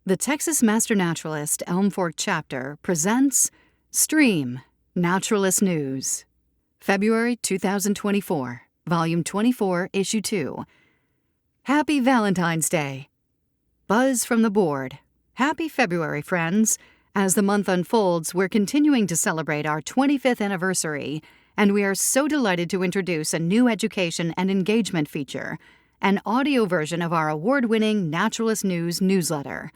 The Texas Master Naturalist Elm Fork Chapter presents Stream Naturalist News, February 2024, Vol24 Issue 2. Happy Valentine's Day! Buzz from the board. Happy February, friends! As the month unfolds, we're continuing to celebrate our 25th anniversary, and we are so delighted to introduce a new education and engagement feature, an audio version of our award-winning Naturalist News newsletter.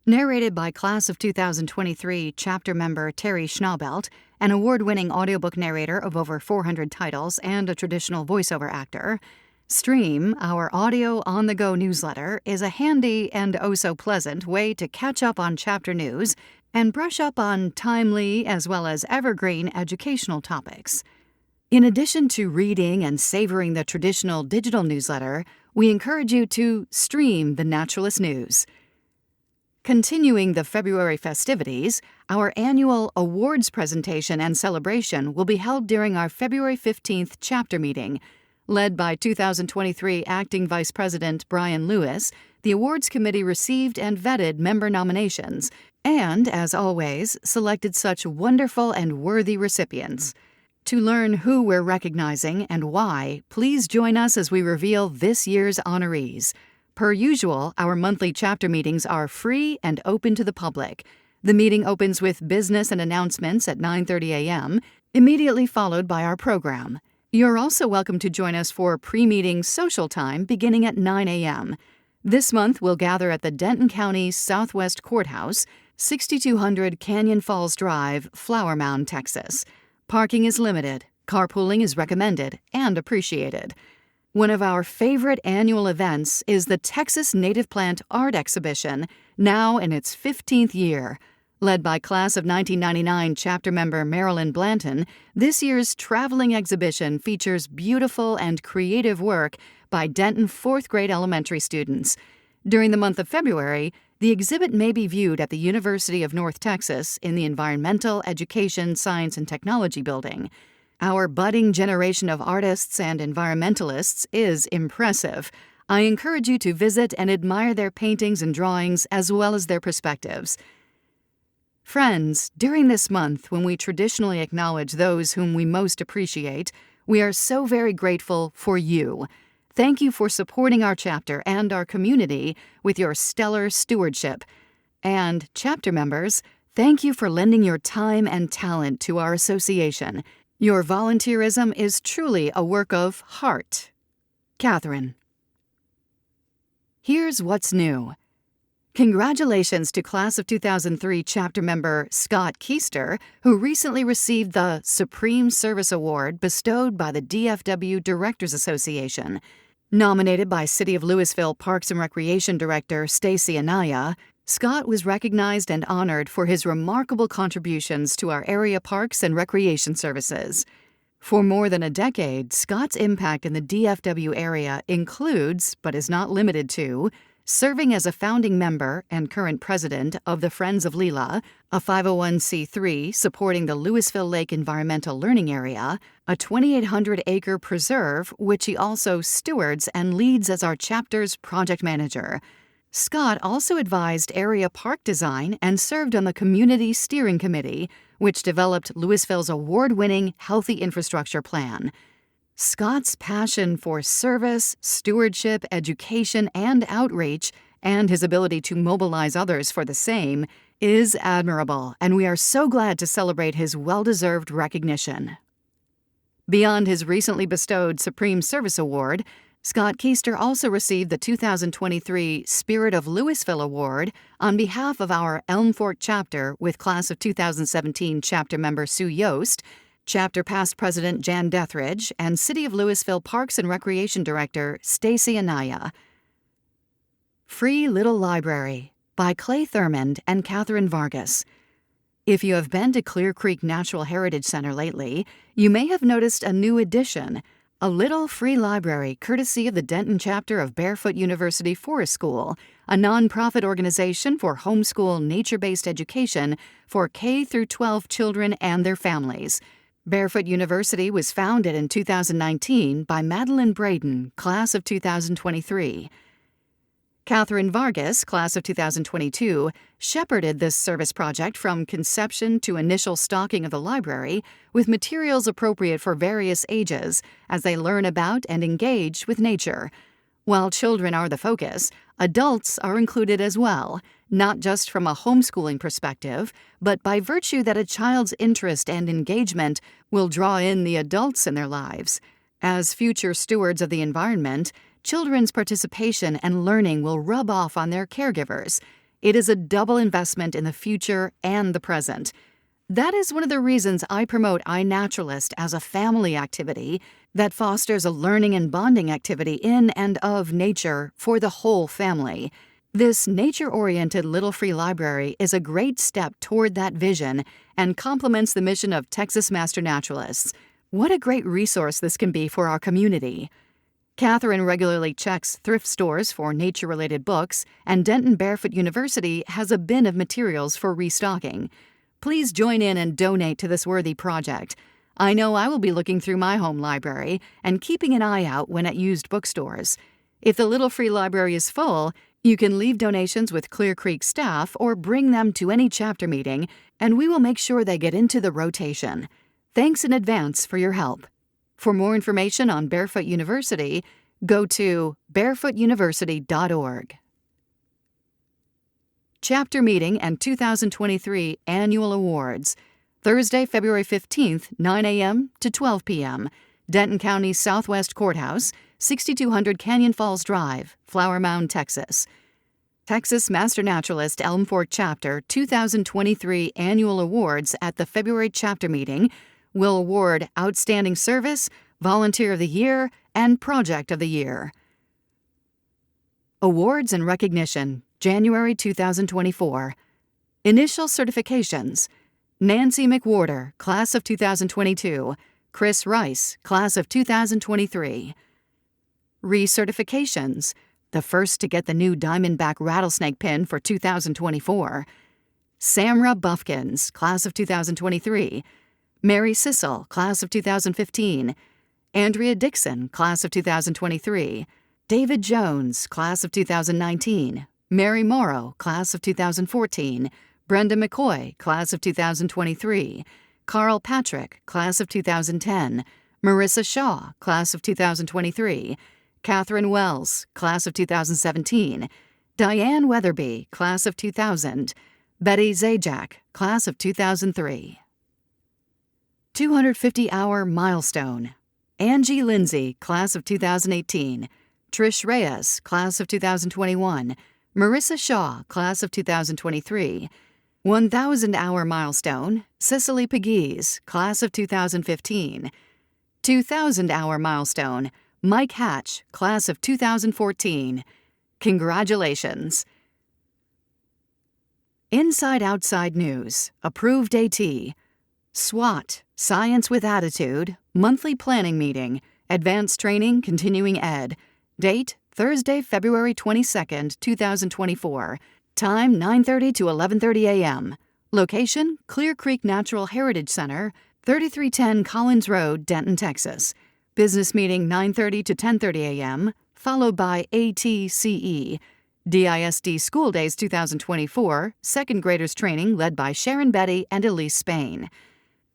Narrated by Class of 2023 chapter member Terry Schnaubelt, an award-winning audiobook narrator of over 400 titles and a traditional voiceover actor, Stream, our audio on-the-go newsletter, is a handy and oh-so-pleasant way to catch up on chapter news and brush up on timely as well as evergreen educational topics. In addition to reading and savoring the traditional digital newsletter, we encourage you to stream the Naturalist News. Continuing the February festivities, our annual awards presentation and celebration will be held during our February 15th chapter meeting. Led by 2023 Acting Vice President Brian Lewis, the awards committee received and vetted member nominations and, as always, selected such wonderful and worthy recipients. To learn who we're recognizing and why, please join us as we reveal this year's honorees. Per usual, our monthly chapter meetings are free and open to the public. The meeting opens with business and announcements at 9:30 a.m., immediately followed by our program. You're also welcome to join us for pre-meeting social time beginning at 9 a.m. This month, we'll gather at the Denton County Southwest Courthouse, 6200 Canyon Falls Drive, Flower Mound, Texas. Parking is limited, carpooling is recommended and appreciated. One of our favorite annual events is the Texas Native Plant Art Exhibition, now in its 15th year. Led by Class of 1999 chapter member Marilyn Blanton, this year's traveling exhibition features beautiful and creative work by Denton 4th grade elementary students. During the month of February, the exhibit may be viewed at the University of North Texas in the Environmental, Education, Science, and Technology building. Our budding generation of artists and environmentalists is impressive. I encourage you to visit and admire their paintings and drawings as well as their perspectives. Friends, during this month when we traditionally acknowledge those whom we most appreciate, we are so very grateful for you. Thank you for supporting our chapter and our community with your stellar stewardship. And, chapter members, thank you for lending your time and talent to our association. Your volunteerism is truly a work of heart. Catherine. Here's what's new. Congratulations to Class of 2003 chapter member Scott Keister, who recently received the Supreme Service Award bestowed by the DFW Directors Association. Nominated by City of Louisville Parks and Recreation Director Stacy Anaya, Scott was recognized and honored for his remarkable contributions to our area parks and recreation services. For more than a decade, Scott's impact in the DFW area includes, but is not limited to, serving as a founding member and current president of the Friends of Leela, a 501c3 supporting the Louisville Lake Environmental Learning Area, a 2,800-acre preserve which he also stewards and leads as our chapter's project manager. Scott also advised area park design and served on the Community Steering Committee, which developed Louisville's award-winning Healthy Infrastructure Plan. Scott's passion for service, stewardship, education, and outreach, and his ability to mobilize others for the same, is admirable, and we are so glad to celebrate his well-deserved recognition. Beyond his recently bestowed Supreme Service Award, Scott Keister also received the 2023 Spirit of Louisville Award on behalf of our Elm Fork chapter with Class of 2017 chapter member Sue Yost, Chapter Past President Jan Dethridge, and City of Louisville Parks and Recreation Director Stacy Anaya. Free Little Library by Clay Thurmond and Catherine Vargas. If you have been to Clear Creek Natural Heritage Center lately, you may have noticed a new addition, a little free library courtesy of the Denton chapter of Barefoot University Forest School, a nonprofit organization for homeschool nature-based education for K-12 children and their families. Barefoot University was founded in 2019 by Madeline Braden, Class of 2023. Catherine Vargas, class of 2022, shepherded this service project from conception to initial stocking of the library with materials appropriate for various ages as they learn about and engage with nature. While children are the focus, adults are included as well, not just from a homeschooling perspective, but by virtue that a child's interest and engagement will draw in the adults in their lives. As future stewards of the environment, children's participation and learning will rub off on their caregivers. It is a double investment in the future and the present. That is one of the reasons I promote iNaturalist as a family activity that fosters a learning and bonding activity in and of nature for the whole family. This nature-oriented Little Free Library is a great step toward that vision and complements the mission of Texas Master Naturalists. What a great resource this can be for our community. Catherine regularly checks thrift stores for nature-related books, and Denton Barefoot University has a bin of materials for restocking. Please join in and donate to this worthy project. I know I will be looking through my home library and keeping an eye out when at used bookstores. If the Little Free Library is full, you can leave donations with Clear Creek staff or bring them to any chapter meeting, and we will make sure they get into the rotation. Thanks in advance for your help. For more information on Barefoot University, go to barefootuniversity.org. Chapter Meeting and 2023 Annual Awards. Thursday, February 15th, 9 a.m. to 12 p.m. Denton County Southwest Courthouse, 6200 Canyon Falls Drive, Flower Mound, Texas. Texas Master Naturalist Elm Fork Chapter 2023 Annual Awards at the February Chapter Meeting will award Outstanding Service, Volunteer of the Year, and Project of the Year. Awards and Recognition, January 2024. Initial Certifications: Nancy McWhorter, Class of 2022. Chris Rice, Class of 2023. Recertifications: the first to get the new Diamondback rattlesnake pin for 2024. Samra Buffkins, Class of 2023. Mary Sissel, Class of 2015. Andrea Dixon, Class of 2023. David Jones, Class of 2019. Mary Morrow, Class of 2014. Brenda McCoy, Class of 2023. Carl Patrick, Class of 2010. Marissa Shaw, Class of 2023. Catherine Wells, Class of 2017. Diane Weatherby, Class of 2000. Betty Zajac, Class of 2003. 250-hour milestone: Angie Lindsay, Class of 2018. Trish Reyes, Class of 2021. Marissa Shaw, Class of 2023. 1,000-hour milestone: Cicely Pegues, Class of 2015. 2,000-hour milestone: Mike Hatch, Class of 2014. Congratulations. Inside-Outside News, Approved AT. SWAT, Science with Attitude, Monthly Planning Meeting, Advanced Training Continuing Ed. Date, Thursday, February 22nd, 2024. Time, 9:30 to 11:30 a.m. Location, Clear Creek Natural Heritage Center, 3310 Collins Road, Denton, Texas. Business meeting, 9:30 to 10:30 a.m., followed by ATCE. DISD School Days 2024, second graders training led by Sharon Betty and Elise Spain.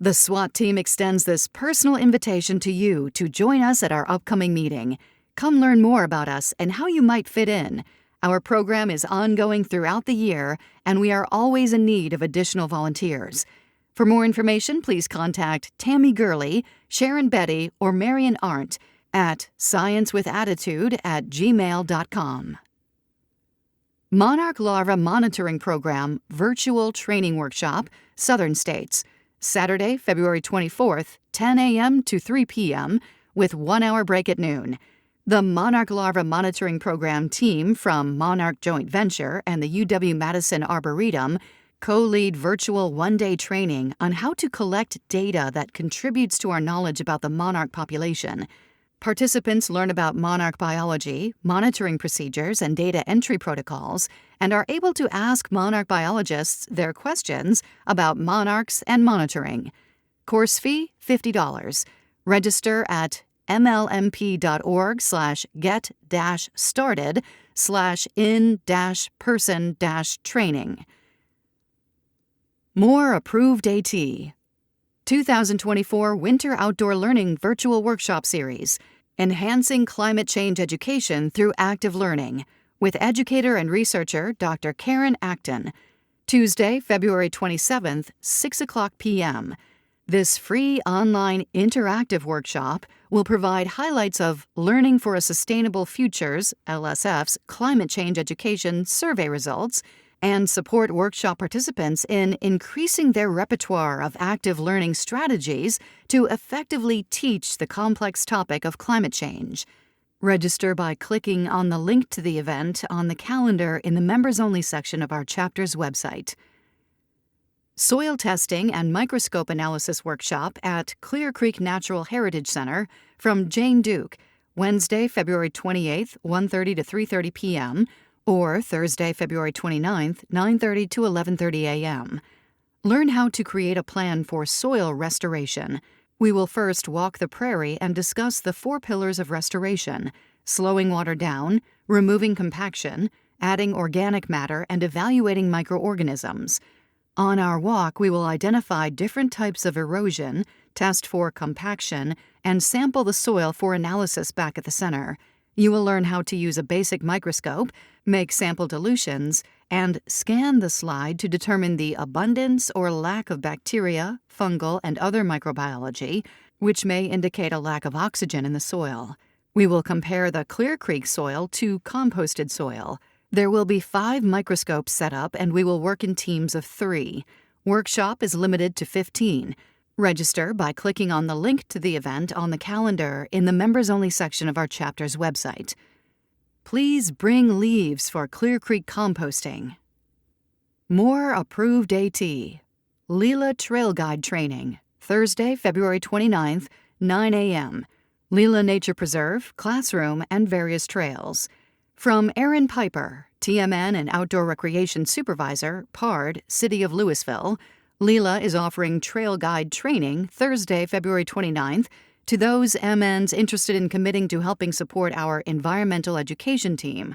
The SWAT team extends this personal invitation to you to join us at our upcoming meeting. Come learn more about us and how you might fit in. Our program is ongoing throughout the year, and we are always in need of additional volunteers. For more information, please contact Tammy Gurley, Sharon Betty, or Marion Arndt at sciencewithattitude@gmail.com. Monarch Larva Monitoring Program Virtual Training Workshop, Southern States. Saturday, February 24th, 10 a.m. to 3 p.m., with 1 hour break at noon. The Monarch Larva Monitoring Program team from Monarch Joint Venture and the UW-Madison Arboretum co-lead virtual one-day training on how to collect data that contributes to our knowledge about the monarch population. Participants learn about monarch biology, monitoring procedures, and data entry protocols, and are able to ask monarch biologists their questions about monarchs and monitoring. Course fee, $50. Register at mlmp.org/get-started www.naturalist.com/in-person-training. More approved AT. 2024 Winter Outdoor Learning Virtual Workshop Series, Enhancing Climate Change Education Through Active Learning, with educator and researcher Dr. Karen Acton. Tuesday, February 27th, 6 o'clock p.m. This free online interactive workshop will provide highlights of Learning for a Sustainable Futures, LSF's Climate Change Education Survey results, and support workshop participants in increasing their repertoire of active learning strategies to effectively teach the complex topic of climate change. Register by clicking on the link to the event on the calendar in the members-only section of our chapter's website. Soil Testing and Microscope Analysis Workshop at Clear Creek Natural Heritage Center from Jane Duke, Wednesday, February 28th, 1:30 to 3:30 p.m., or Thursday, February 29th, 9:30 to 11:30 a.m. Learn how to create a plan for soil restoration. We will first walk the prairie and discuss the 4 pillars of restoration: slowing water down, removing compaction, adding organic matter, and evaluating microorganisms. On our walk, we will identify different types of erosion, test for compaction, and sample the soil for analysis back at the center. You will learn how to use a basic microscope, make sample dilutions, and scan the slide to determine the abundance or lack of bacteria, fungal, and other microbiology, which may indicate a lack of oxygen in the soil. We will compare the Clear Creek soil to composted soil. There will be 5 microscopes set up, and we will work in teams of 3. Workshop is limited to 15. Register by clicking on the link to the event on the calendar in the members-only section of our chapter's website. Please bring leaves for Clear Creek composting. More approved AT. Leela Trail Guide Training, Thursday, February 29th, 9 a.m. Leela Nature Preserve, Classroom, and Various Trails. From Aaron Piper, TMN and Outdoor Recreation Supervisor, PARD, City of Louisville, Leela is offering trail guide training Thursday, February 29th to those MNs interested in committing to helping support our environmental education team.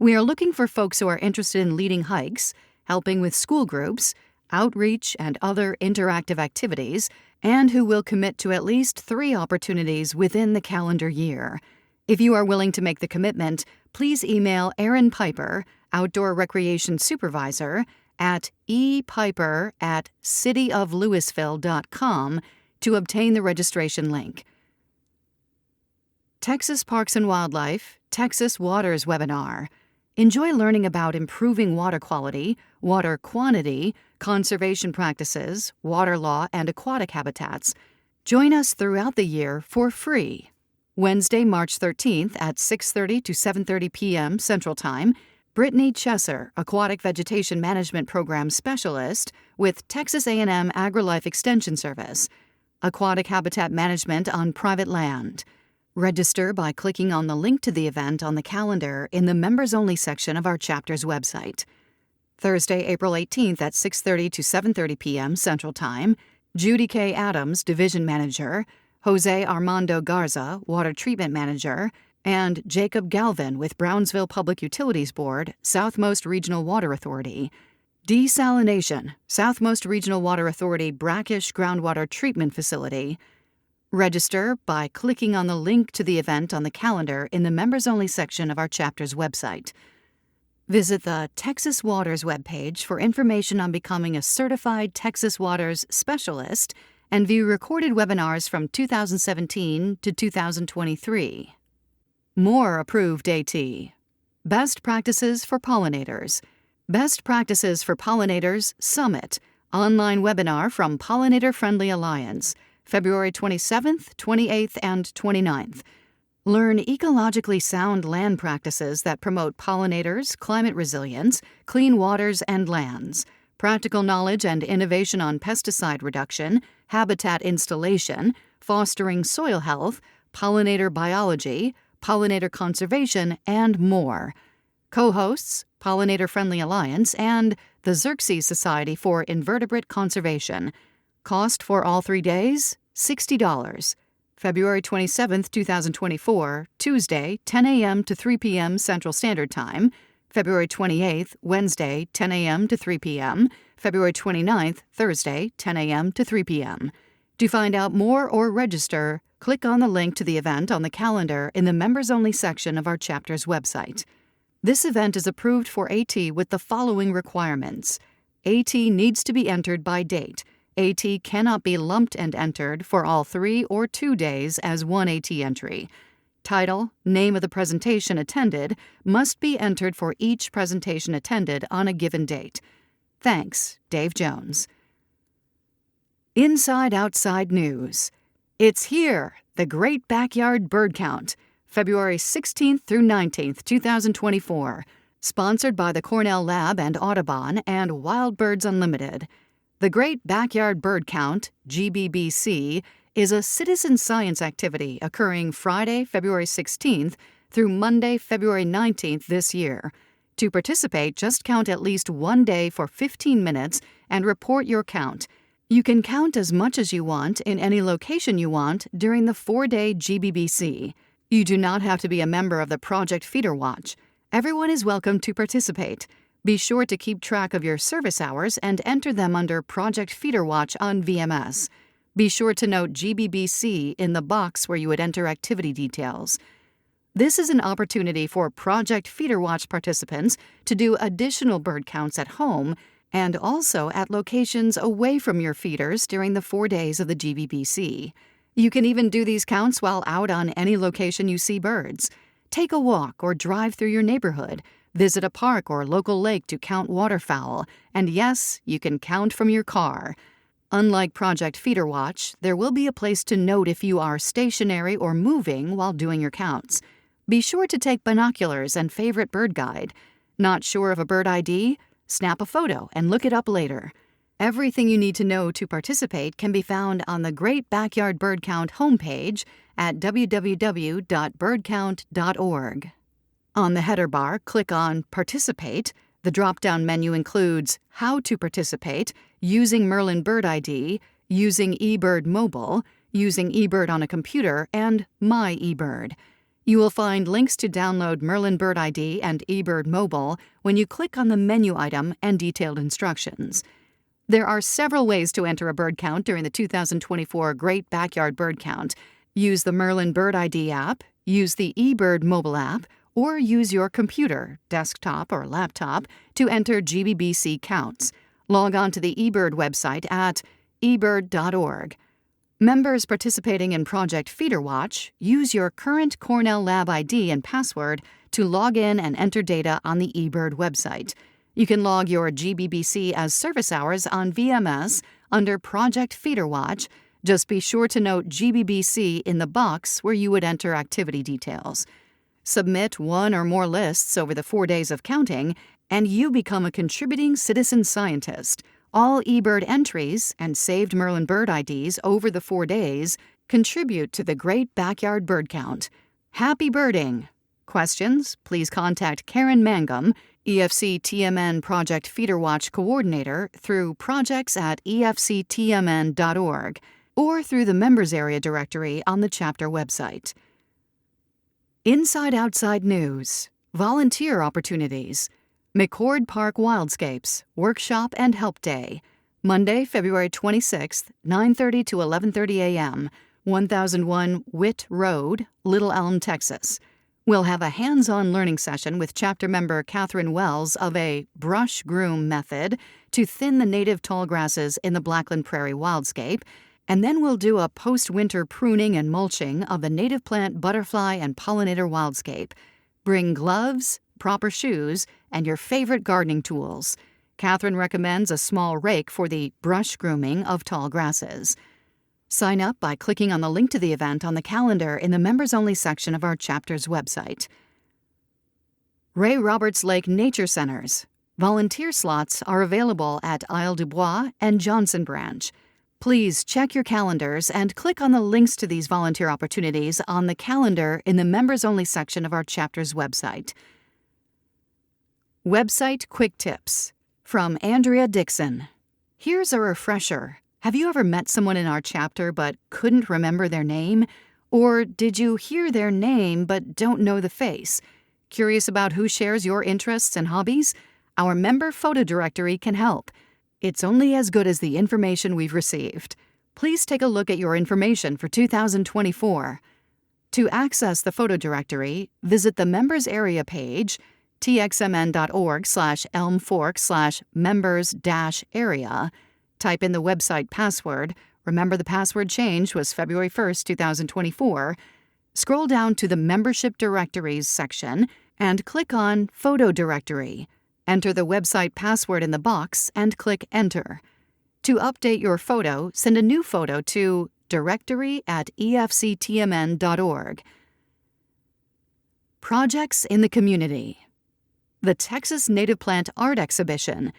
We are looking for folks who are interested in leading hikes, helping with school groups, outreach, and other interactive activities, and who will commit to at least 3 opportunities within the calendar year. If you are willing to make the commitment, please email Aaron Piper, Outdoor Recreation Supervisor, at epiper@cityoflouisville.com to obtain the registration link. Texas Parks and Wildlife, Texas Waters webinar. Enjoy learning about improving water quality, water quantity, conservation practices, water law, and aquatic habitats. Join us throughout the year for free. Wednesday, March 13th at 6:30 to 7:30 p.m. Central Time, Brittany Chesser, Aquatic Vegetation Management Program Specialist with Texas A&M AgriLife Extension Service. Aquatic Habitat Management on Private Land. Register by clicking on the link to the event on the calendar in the members-only section of our chapter's website. Thursday, April 18th at 6:30 to 7:30 p.m. Central Time, Judy K. Adams, Division Manager, Jose Armando Garza, Water Treatment Manager, and Jacob Galvin with Brownsville Public Utilities Board, Southmost Regional Water Authority. Desalination, Southmost Regional Water Authority Brackish Groundwater Treatment Facility. Register by clicking on the link to the event on the calendar in the members-only section of our chapter's website. Visit the Texas Waters webpage for information on becoming a certified Texas Waters specialist and view recorded webinars from 2017 to 2023. More approved AT. Best Practices for Pollinators. Best Practices for Pollinators Summit, online webinar from Pollinator Friendly Alliance, February 27th, 28th, and 29th. Learn ecologically sound land practices that promote pollinators, climate resilience, clean waters and lands, practical knowledge and innovation on pesticide reduction, habitat installation, fostering soil health, pollinator biology, pollinator conservation, and more. Co-hosts, Pollinator Friendly Alliance and the Xerxes Society for Invertebrate Conservation. Cost for all 3 days, $60. February 27, 2024, Tuesday, 10 a.m. to 3 p.m. Central Standard Time. February 28th, Wednesday, 10 a.m. to 3 p.m. February 29th, Thursday, 10 a.m. to 3 p.m. To find out more or register, click on the link to the event on the calendar in the members-only section of our chapter's website. This event is approved for AT with the following requirements. AT needs to be entered by date. AT cannot be lumped and entered for all 3 or 2 days as one AT entry. Title, name of the presentation attended must be entered for each presentation attended on a given date. Thanks, Dave Jones. Inside Outside News. It's here, the Great Backyard Bird Count, February 16th through 19th, 2024. Sponsored by the Cornell Lab and Audubon and Wild Birds Unlimited. The Great Backyard Bird Count, GBBC, is a citizen science activity occurring Friday, February 16th through Monday, February 19th this year. To participate, just count at least one day for 15 minutes and report your count. You can count as much as you want in any location you want during the 4-day GBBC. You do not have to be a member of the Project Feeder Watch. Everyone is welcome to participate. Be sure to keep track of your service hours and enter them under Project Feeder Watch on VMS. Be sure to note GBBC in the box where you would enter activity details. This is an opportunity for Project Feeder Watch participants to do additional bird counts at home and also at locations away from your feeders during the 4 days of the GBBC. You can even do these counts while out on any location you see birds. Take a walk or drive through your neighborhood. Visit a park or local lake to count waterfowl. And yes, you can count from your car. Unlike Project Feeder Watch, there will be a place to note if you are stationary or moving while doing your counts. Be sure to take binoculars and favorite bird guide. Not sure of a bird ID? Snap a photo and look it up later. Everything you need to know to participate can be found on the Great Backyard Bird Count homepage at www.birdcount.org. On the header bar, click on Participate. The drop-down menu includes How to Participate, Using Merlin Bird ID, Using eBird Mobile, Using eBird on a Computer, and My eBird. You will find links to download Merlin Bird ID and eBird Mobile when you click on the menu item and detailed instructions. There are several ways to enter a bird count during the 2024 Great Backyard Bird Count. Use the Merlin Bird ID app, use the eBird mobile app, or use your computer, desktop, or laptop to enter GBBC counts. Log on to the eBird website at ebird.org. Members participating in Project Feeder Watch use your current Cornell Lab ID and password to log in and enter data on the eBird website. You can log your GBBC as service hours on VMS under Project Feeder Watch. Just be sure to note GBBC in the box where you would enter activity details. Submit one or more lists over the 4 days of counting, and you become a contributing citizen scientist. All eBird entries and saved Merlin Bird IDs over the 4 days contribute to the Great Backyard Bird Count. Happy birding! Questions? Please contact Karen Mangum, EFC TMN Project Feeder Watch Coordinator, through projects@efctmn.org or through the Members Area directory on the chapter website. Inside Outside News. Volunteer opportunities. McCord Park Wildscapes, Workshop and Help Day. Monday, February 26th, 9:30 to 11:30 a.m., 1001 Witt Road, Little Elm, Texas. We'll have a hands-on learning session with chapter member Catherine Wells of a brush groom method to thin the native tall grasses in the Blackland Prairie wildscape, and then we'll do a post-winter pruning and mulching of the native plant butterfly and pollinator wildscape. Bring gloves, proper shoes, and your favorite gardening tools. Catherine recommends a small rake for the brush grooming of tall grasses. Sign up by clicking on the link to the event on the calendar in the members-only section of our chapter's website. Ray Roberts Lake Nature Centers. Volunteer slots are available at Isle du Bois and Johnson Branch. Please check your calendars and click on the links to these volunteer opportunities on the calendar in the members-only section of our chapter's website. Website Quick Tips from Andrea Dixon. Here's a refresher. Have you ever met someone in our chapter but couldn't remember their name? Or did you hear their name but don't know the face? Curious about who shares your interests and hobbies? Our member photo directory can help. It's only as good as the information we've received. Please take a look at your information for 2024. To access the photo directory, visit the Members Area page, txmn.org/elmfork/members-area. Type in the website password. Remember, the password change was February 1st, 2024. Scroll down to the Membership Directories section and click on Photo Directory. Enter the website password in the box and click Enter. To update your photo, send a new photo to directory@efctmn.org. Projects in the community. The Texas Native Plant Art Exhibition.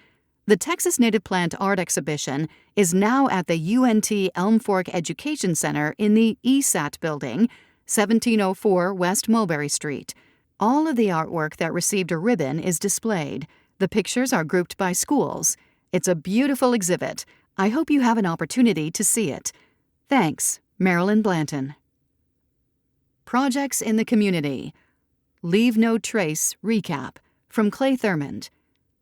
The Texas Native Plant Art Exhibition is now at the UNT Elm Fork Education Center in the ESAT building, 1704 West Mulberry Street. All of the artwork that received a ribbon is displayed. The pictures are grouped by schools. It's a beautiful exhibit. I hope you have an opportunity to see it. Thanks, Marilyn Blanton. Projects in the community. Leave No Trace Recap from Clay Thurmond.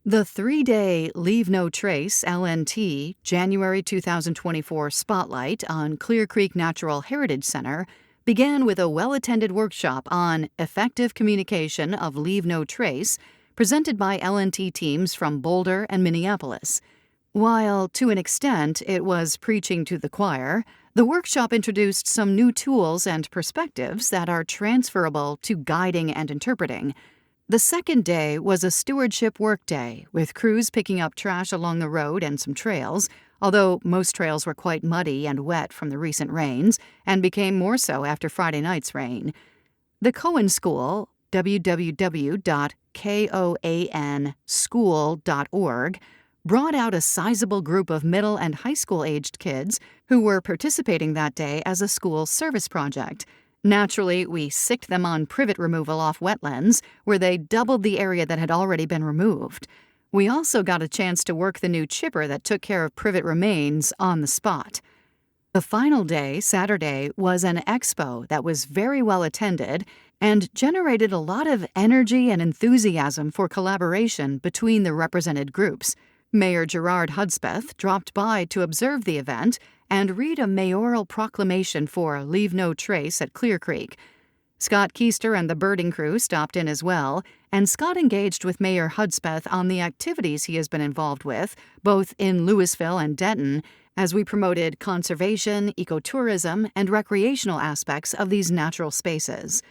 The 3-day Leave No Trace LNT January 2024 Spotlight on Clear Creek Natural Heritage Center began with a well-attended workshop on effective communication of Leave No Trace presented by LNT teams from Boulder and Minneapolis. While, to an extent, it was preaching to the choir, the workshop introduced some new tools and perspectives that are transferable to guiding and interpreting. The second day was a stewardship workday, with crews picking up trash along the road and some trails, although most trails were quite muddy and wet from the recent rains, and became more so after Friday night's rain. The Cohen School, www.koanschool.org, brought out a sizable group of middle and high school-aged kids who were participating that day as a school service project. Naturally, we sicked them on privet removal off wetlands, where they doubled the area that had already been removed. We also got a chance to work the new chipper that took care of privet remains on the spot. The final day, Saturday, was an expo that was very well attended and generated a lot of energy and enthusiasm for collaboration between the represented groups. Mayor Gerard Hudspeth dropped by to observe the event and read a mayoral proclamation for Leave No Trace at Clear Creek. Scott Keister and the birding crew stopped in as well, and Scott engaged with Mayor Hudspeth on the activities he has been involved with, both in Louisville and Denton, as we promoted conservation, ecotourism, and recreational aspects of these natural spaces.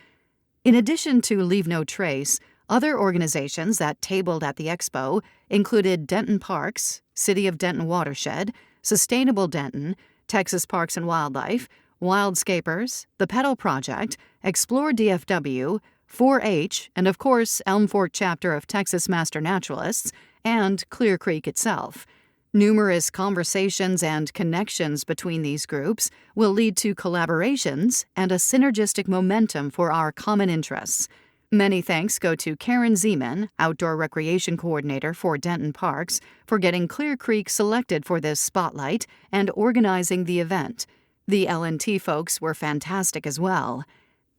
In addition to Leave No Trace, other organizations that tabled at the expo included Denton Parks, City of Denton Watershed, Sustainable Denton, Texas Parks and Wildlife, Wildscapers, The Petal Project, Explore DFW, 4-H, and of course Elm Fork chapter of Texas Master Naturalists, and Clear Creek itself. Numerous conversations and connections between these groups will lead to collaborations and a synergistic momentum for our common interests. Many thanks go to Karen Zeman, Outdoor Recreation Coordinator for Denton Parks, for getting Clear Creek selected for this spotlight and organizing the event. The L&T folks were fantastic as well.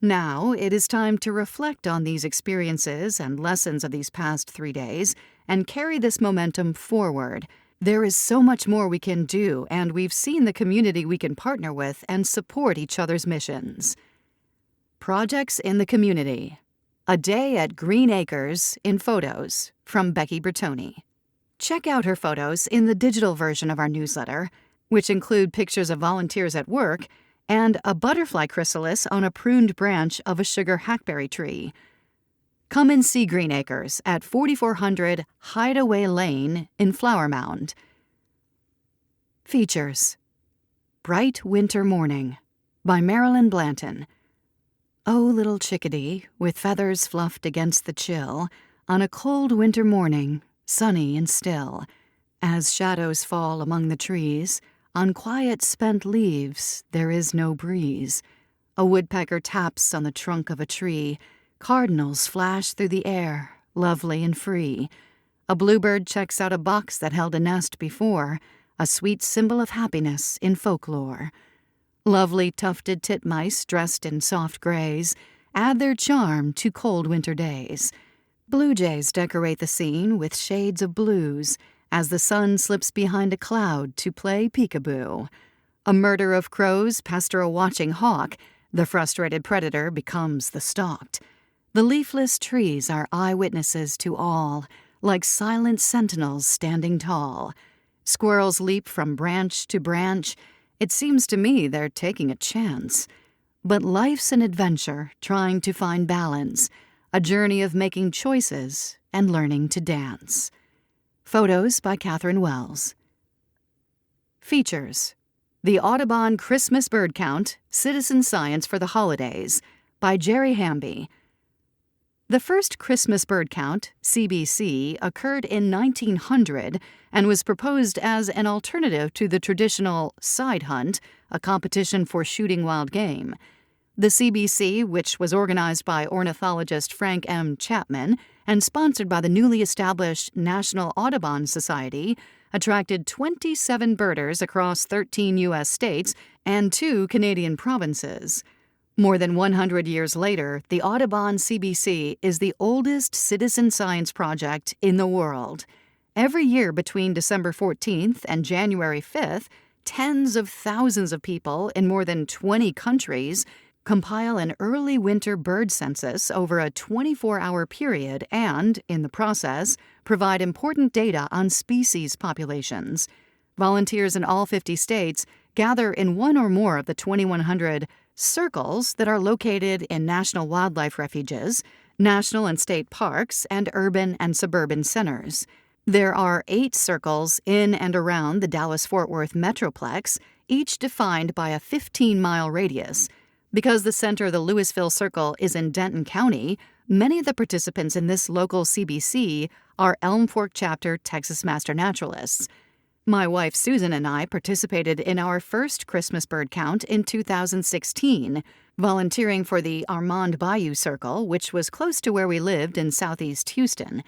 Now it is time to reflect on these experiences and lessons of these past 3 days and carry this momentum forward. There is so much more we can do, and we've seen the community we can partner with and support each other's missions. Projects in the community. A Day at Green Acres in Photos from Becky Bertoni. Check out her photos in the digital version of our newsletter, which include pictures of volunteers at work and a butterfly chrysalis on a pruned branch of a sugar hackberry tree. Come and see Green Acres at 4400 Hideaway Lane in Flower Mound. Features. Bright Winter Morning by Marilyn Blanton. Oh, little chickadee, with feathers fluffed against the chill, on a cold winter morning, sunny and still, as shadows fall among the trees, on quiet spent leaves there is no breeze. A woodpecker taps on the trunk of a tree, cardinals flash through the air, lovely and free. A bluebird checks out a box that held a nest before, a sweet symbol of happiness in folklore. Lovely tufted titmice dressed in soft grays add their charm to cold winter days. Blue jays decorate the scene with shades of blues as the sun slips behind a cloud to play peekaboo. A murder of crows pester a watching hawk. The frustrated predator becomes the stalked. The leafless trees are eyewitnesses to all, like silent sentinels standing tall. Squirrels leap from branch to branch. It seems to me they're taking a chance. But life's an adventure, trying to find balance, a journey of making choices and learning to dance. Photos by Catherine Wells. Features: The Audubon Christmas Bird Count, Citizen Science for the Holidays, by Jerry Hamby. The first Christmas bird count, CBC, occurred in 1900 and was proposed as an alternative to the traditional side hunt, a competition for shooting wild game. The CBC, which was organized by ornithologist Frank M. Chapman and sponsored by the newly established National Audubon Society, attracted 27 birders across 13 U.S. states and 2 Canadian provinces. More than 100 years later, the Audubon CBC is the oldest citizen science project in the world. Every year between December 14th and January 5th, tens of thousands of people in more than 20 countries compile an early winter bird census over a 24-hour period and, in the process, provide important data on species populations. Volunteers in all 50 states gather in one or more of the 2,100 circles that are located in national wildlife refuges, national and state parks, and urban and suburban centers. There are 8 circles in and around the Dallas-Fort Worth Metroplex, each defined by a 15-mile radius. Because the center of the Louisville Circle is in Denton County, many of the participants in this local CBC are Elm Fork Chapter Texas Master Naturalists. My wife Susan and I participated in our first Christmas bird count in 2016, volunteering for the Armand Bayou Circle, which was close to where we lived in southeast Houston.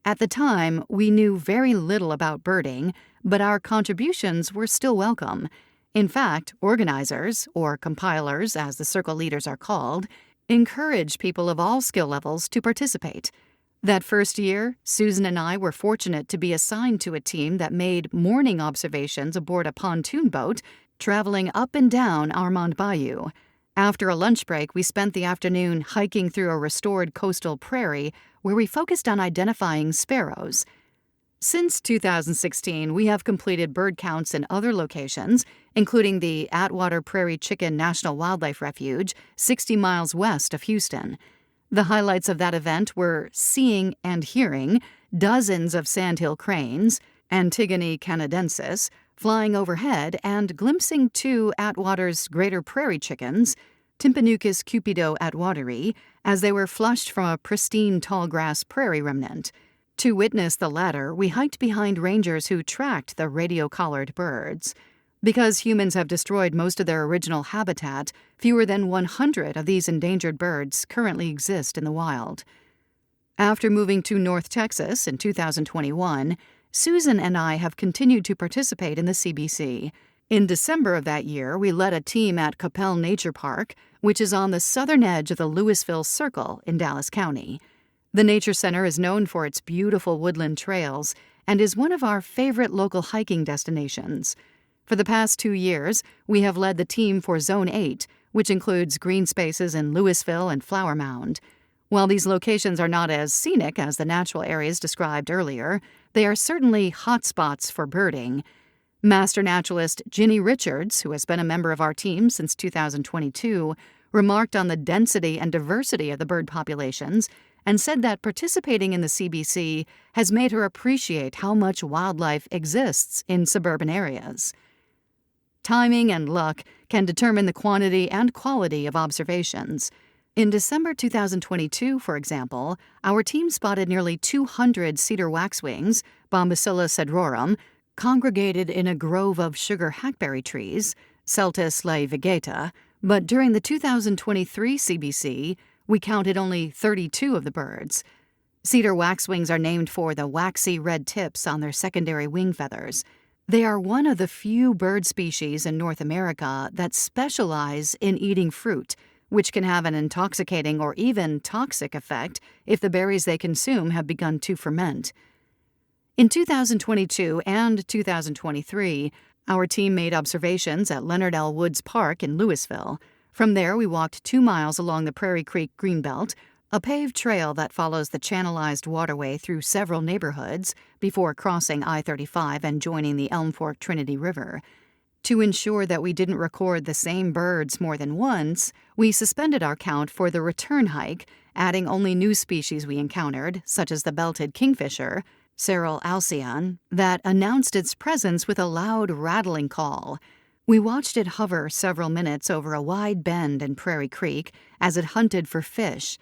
At the time, we knew very little about birding, but our contributions were still welcome. In fact, organizers, or compilers as the circle leaders are called, encourage people of all skill levels to participate. That first year, Susan and I were fortunate to be assigned to a team that made morning observations aboard a pontoon boat traveling up and down Armand Bayou. After a lunch break, we spent the afternoon hiking through a restored coastal prairie where we focused on identifying sparrows. Since 2016, we have completed bird counts in other locations, including the Atwater Prairie Chicken National Wildlife Refuge, 60 miles west of Houston. The highlights of that event were seeing and hearing dozens of sandhill cranes, Antigone canadensis, flying overhead and glimpsing 2 Atwater's greater prairie chickens, Tympanuchus cupido atwateri, as they were flushed from a pristine tallgrass prairie remnant. To witness the latter, we hiked behind rangers who tracked the radio-collared birds. Because humans have destroyed most of their original habitat, fewer than 100 of these endangered birds currently exist in the wild. After moving to North Texas in 2021, Susan and I have continued to participate in the CBC. In December of that year, we led a team at Capel Nature Park, which is on the southern edge of the Louisville Circle in Dallas County. The Nature Center is known for its beautiful woodland trails and is one of our favorite local hiking destinations. For the past 2 years, we have led the team for Zone 8, which includes green spaces in Louisville and Flower Mound. While these locations are not as scenic as the natural areas described earlier, they are certainly hot spots for birding. Master naturalist Ginny Richards, who has been a member of our team since 2022, remarked on the density and diversity of the bird populations and said that participating in the CBC has made her appreciate how much wildlife exists in suburban areas. Timing and luck can determine the quantity and quality of observations. In December 2022, for example, our team spotted nearly 200 cedar waxwings, Bombycilla cedrorum, congregated in a grove of sugar hackberry trees, Celtis laevigata, but during the 2023 CBC, we counted only 32 of the birds. Cedar waxwings are named for the waxy red tips on their secondary wing feathers. They are one of the few bird species in North America that specialize in eating fruit, which can have an intoxicating or even toxic effect if the berries they consume have begun to ferment. In 2022 and 2023, our team made observations at Leonard L. Woods Park in Louisville. From there, we walked 2 miles along the Prairie Creek Greenbelt, a paved trail that follows the channelized waterway through several neighborhoods before crossing I-35 and joining the Elm Fork Trinity River. To ensure that we didn't record the same birds more than once, we suspended our count for the return hike, adding only new species we encountered, such as the belted kingfisher, Cerul alcyon, that announced its presence with a loud rattling call. We watched it hover several minutes over a wide bend in Prairie Creek as it hunted for fish.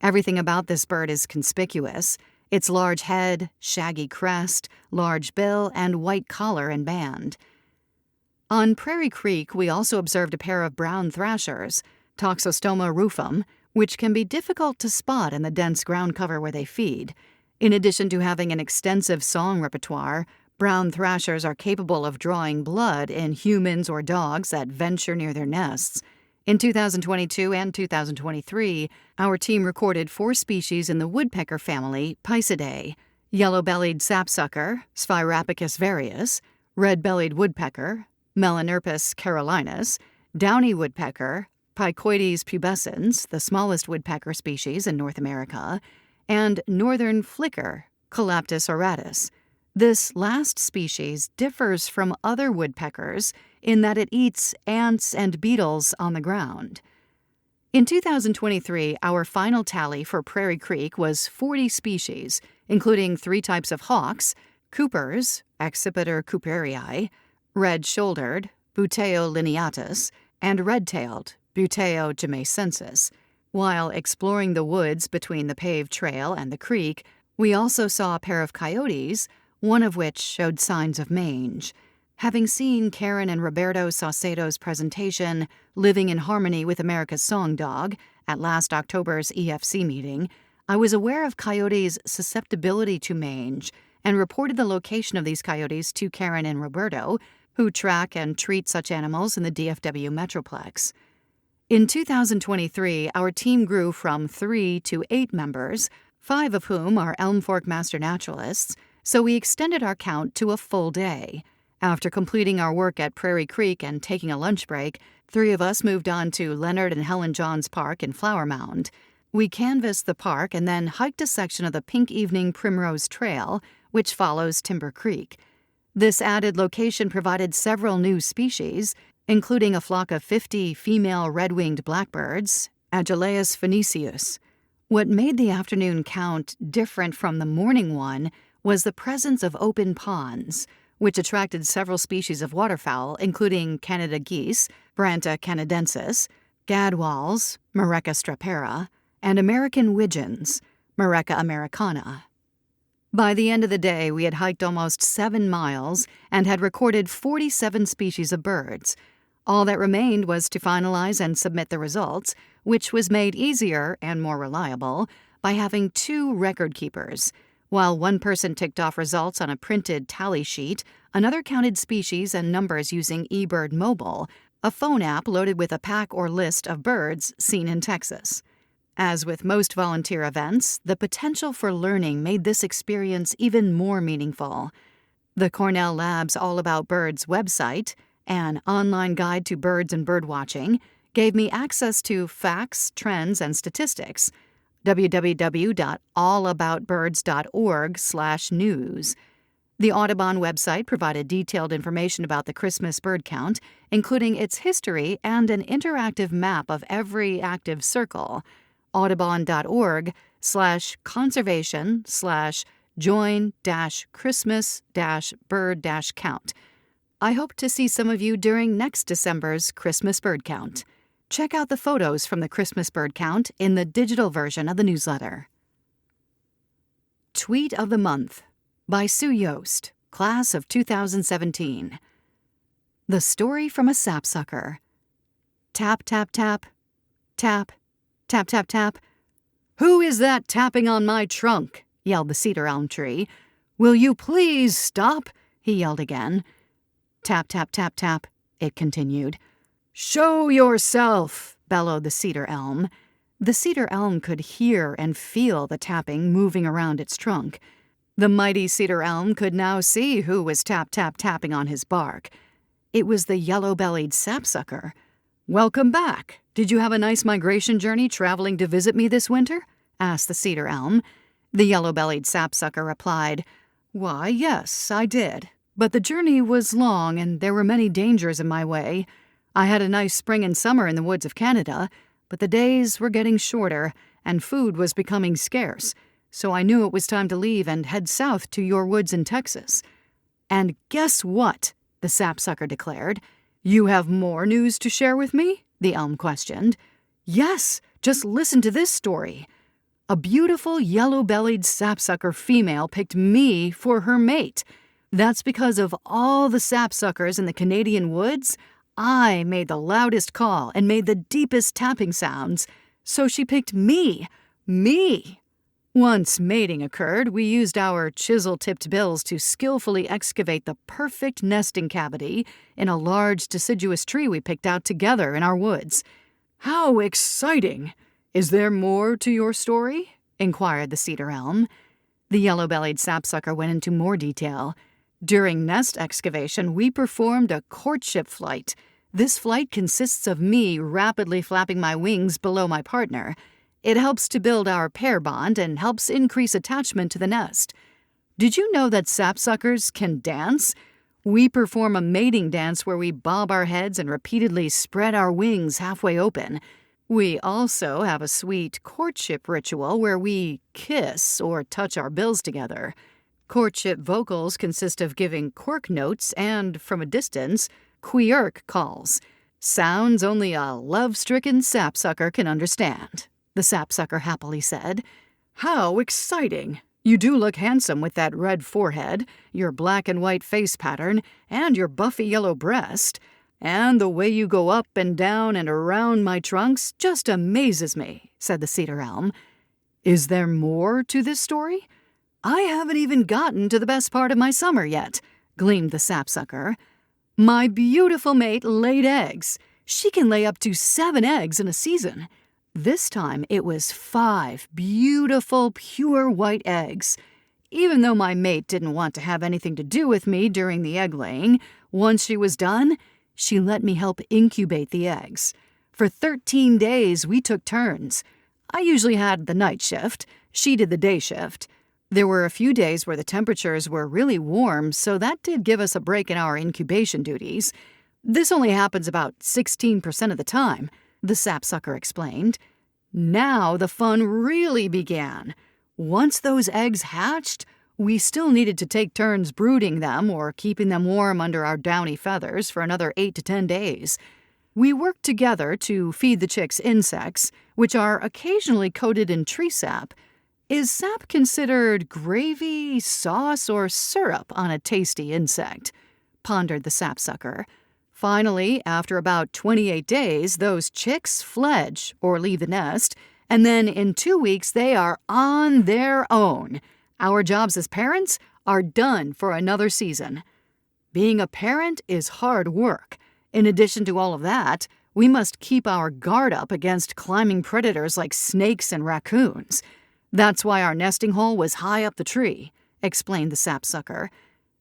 Everything about this bird is conspicuous: its large head, shaggy crest, large bill, and white collar and band. On Prairie Creek, we also observed a pair of brown thrashers, Toxostoma rufum, which can be difficult to spot in the dense ground cover where they feed. In addition to having an extensive song repertoire, brown thrashers are capable of drawing blood in humans or dogs that venture near their nests. In 2022 and 2023, our team recorded 4 species in the woodpecker family Pisidae: yellow-bellied sapsucker, Sphaerapicus varius, red-bellied woodpecker, Melanerpus carolinus, downy woodpecker, Picoides pubescens, the smallest woodpecker species in North America, and northern flicker, Colaptus auratus. This last species differs from other woodpeckers in that it eats ants and beetles on the ground. In 2023, our final tally for Prairie Creek was 40 species, including 3 types of hawks: coopers, Accipiter cooperii, red-shouldered, Buteo lineatus, and red-tailed, Buteo jamaicensis. While exploring the woods between the paved trail and the creek, we also saw a pair of coyotes, one of which showed signs of mange. Having seen Karen and Roberto Saucedo's presentation, Living in Harmony with America's Song Dog, at last October's EFC meeting, I was aware of coyotes' susceptibility to mange and reported the location of these coyotes to Karen and Roberto, who track and treat such animals in the DFW Metroplex. In 2023, our team grew from 3 to 8 members, 5 of whom are Elm Fork Master Naturalists, so we extended our count to a full day. After completing our work at Prairie Creek and taking a lunch break, 3 of us moved on to Leonard and Helen Johns Park in Flower Mound. We canvassed the park and then hiked a section of the Pink Evening Primrose Trail, which follows Timber Creek. This added location provided several new species, including a flock of 50 female red-winged blackbirds, Agileus phoenicius. What made the afternoon count different from the morning one was the presence of open ponds, which attracted several species of waterfowl, including Canada geese, Branta canadensis, gadwalls, Mareca strapera, and American widgeons, Mareca americana. By the end of the day, we had hiked almost 7 miles and had recorded 47 species of birds. All that remained was to finalize and submit the results, which was made easier and more reliable by having 2 record keepers. While one person ticked off results on a printed tally sheet, another counted species and numbers using eBird Mobile, a phone app loaded with a pack or list of birds seen in Texas. As with most volunteer events, the potential for learning made this experience even more meaningful. The Cornell Lab's All About Birds website, an online guide to birds and birdwatching, gave me access to facts, trends, and statistics. www.allaboutbirds.org/news. The Audubon website provided detailed information about the Christmas bird count, including its history and an interactive map of every active circle. audubon.org/conservation/join-christmas-bird-count. I hope to see some of you during next December's Christmas bird count. Check out the photos from the Christmas bird count in the digital version of the newsletter. Tweet of the Month by Sue Yost, Class of 2017. The Story from a Sapsucker. Tap, tap, tap. Tap, tap, tap, tap. "Who is that tapping on my trunk?" yelled the cedar elm tree. "Will you please stop?" he yelled again. Tap, tap, tap, tap, it continued. "Show yourself," bellowed the cedar elm. The cedar elm could hear and feel the tapping moving around its trunk. The mighty cedar elm could now see who was tap, tap, tapping on his bark. It was the yellow-bellied sapsucker. "Welcome back. Did you have a nice migration journey traveling to visit me this winter?" asked the cedar elm. The yellow-bellied sapsucker replied, "Why, yes, I did. But the journey was long and there were many dangers in my way. I had a nice spring and summer in the woods of Canada, but the days were getting shorter and food was becoming scarce, so I knew it was time to leave and head south to your woods in Texas." "And guess what?" the sapsucker declared. "You have more news to share with me?" the elm questioned. "Yes, just listen to this story. A beautiful yellow-bellied sapsucker female picked me for her mate. That's because of all the sapsuckers in the Canadian woods, I made the loudest call and made the deepest tapping sounds, so she picked me. Me! Once mating occurred, we used our chisel-tipped bills to skillfully excavate the perfect nesting cavity in a large deciduous tree we picked out together in our woods." "How exciting! Is there more to your story?" inquired the cedar elm. The yellow-bellied sapsucker went into more detail. "During nest excavation, we performed a courtship flight. This flight consists of me rapidly flapping my wings below my partner. It helps to build our pair bond and helps increase attachment to the nest. Did you know that sapsuckers can dance? We perform a mating dance where we bob our heads and repeatedly spread our wings halfway open. We also have a sweet courtship ritual where we kiss or touch our bills together. Courtship vocals consist of giving quirk notes and, from a distance, quirk calls. Sounds only a love-stricken sapsucker can understand," the sapsucker happily said. "How exciting! You do look handsome with that red forehead, your black and white face pattern, and your buffy yellow breast. And the way you go up and down and around my trunks just amazes me," said the cedar elm. "Is there more to this story?" "I haven't even gotten to the best part of my summer yet," gleamed the sapsucker. "My beautiful mate laid eggs. She can lay up to 7 eggs in a season. This time it was 5 beautiful, pure white eggs. Even though my mate didn't want to have anything to do with me during the egg laying, once she was done, she let me help incubate the eggs. For 13 days, we took turns. I usually had the night shift. She did the day shift. There were a few days where the temperatures were really warm, so that did give us a break in our incubation duties. This only happens about 16% of the time," the sapsucker explained. "Now the fun really began. Once those eggs hatched, we still needed to take turns brooding them or keeping them warm under our downy feathers for another 8 to 10 days. We worked together to feed the chicks insects, which are occasionally coated in tree sap. Is sap considered gravy, sauce, or syrup on a tasty insect?" pondered the sapsucker. "Finally, after about 28 days, those chicks fledge or leave the nest, and then in 2 weeks they are on their own. Our jobs as parents are done for another season. Being a parent is hard work. In addition to all of that, we must keep our guard up against climbing predators like snakes and raccoons. That's why our nesting hole was high up the tree," explained the sapsucker.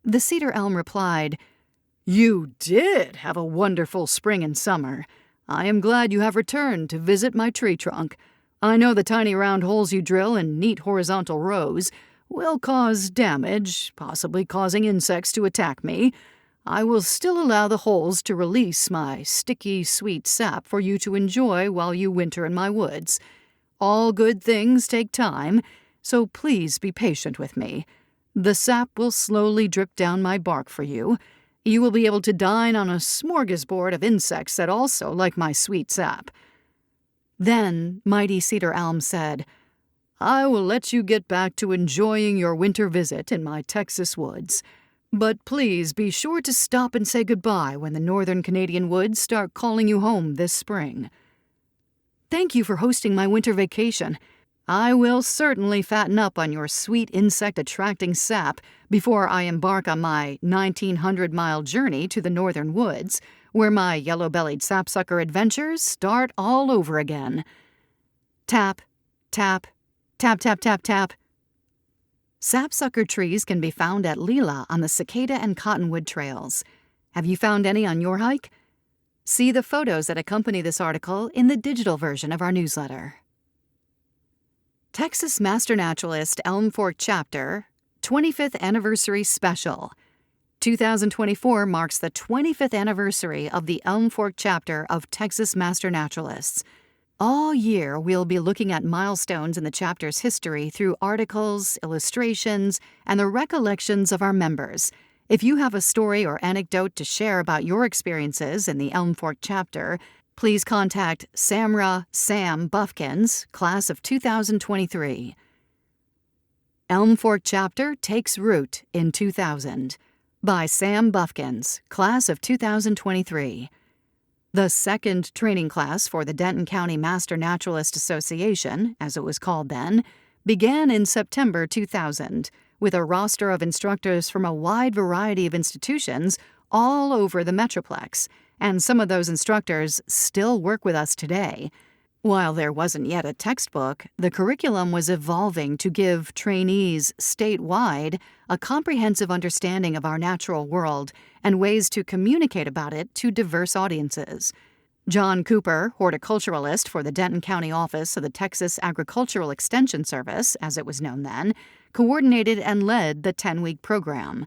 The cedar elm replied, "You did have a wonderful spring and summer. I am glad you have returned to visit my tree trunk. I know the tiny round holes you drill in neat horizontal rows will cause damage, possibly causing insects to attack me. I will still allow the holes to release my sticky, sweet sap for you to enjoy while you winter in my woods. All good things take time, so please be patient with me. The sap will slowly drip down my bark for you. You will be able to dine on a smorgasbord of insects that also like my sweet sap." Then mighty cedar elm said, "I will let you get back to enjoying your winter visit in my Texas woods. But please be sure to stop and say goodbye when the northern Canadian woods start calling you home this spring." "Thank you for hosting my winter vacation. I will certainly fatten up on your sweet insect-attracting sap before I embark on my 1,900-mile journey to the northern woods, where my yellow-bellied sapsucker adventures start all over again. Tap, tap, tap, tap, tap, tap. Sapsucker trees can be found at Leela on the Cicada and Cottonwood trails. Have you found any on your hike? See the photos that accompany this article in the digital version of our newsletter. Texas Master Naturalist Elm Fork Chapter 25th Anniversary Special. 2024 marks the 25th anniversary of the Elm Fork chapter of Texas Master Naturalists. All year, we'll be looking at milestones in the chapter's history through articles, illustrations, and the recollections of our members. If you have a story or anecdote to share about your experiences in the Elm Fork chapter, please contact Samra Sam Buffkins, class of 2023. Elm Fork Chapter Takes Root in 2000 by Sam Buffkins, class of 2023. The second training class for the Denton County Master Naturalist Association, as it was called then, began in September 2000 with a roster of instructors from a wide variety of institutions all over the Metroplex, and some of those instructors still work with us today. While there wasn't yet a textbook, the curriculum was evolving to give trainees statewide a comprehensive understanding of our natural world and ways to communicate about it to diverse audiences. John Cooper, horticulturalist for the Denton County office of the Texas Agricultural Extension Service, as it was known then, coordinated and led the 10-week program.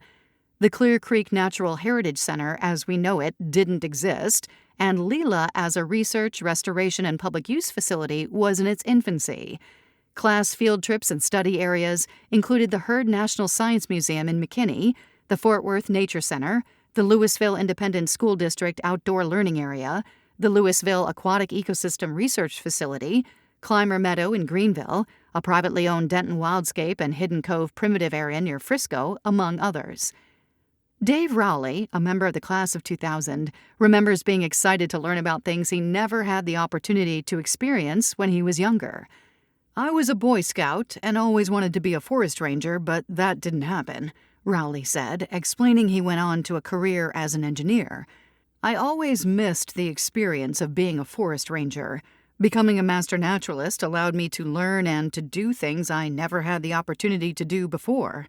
The Clear Creek Natural Heritage Center, as we know it, didn't exist, and Leela as a research, restoration, and public use facility was in its infancy. Class field trips and study areas included the Heard National Science Museum in McKinney, the Fort Worth Nature Center, the Louisville Independent School District Outdoor Learning Area, the Louisville Aquatic Ecosystem Research Facility, Clymer Meadow in Greenville, a privately owned Denton Wildscape and Hidden Cove Primitive Area near Frisco, among others. Dave Rowley, a member of the class of 2000, remembers being excited to learn about things he never had the opportunity to experience when he was younger. I was a Boy Scout and always wanted to be a forest ranger, but that didn't happen, Rowley said, explaining he went on to a career as an engineer. I always missed the experience of being a forest ranger. Becoming a master naturalist allowed me to learn and to do things I never had the opportunity to do before.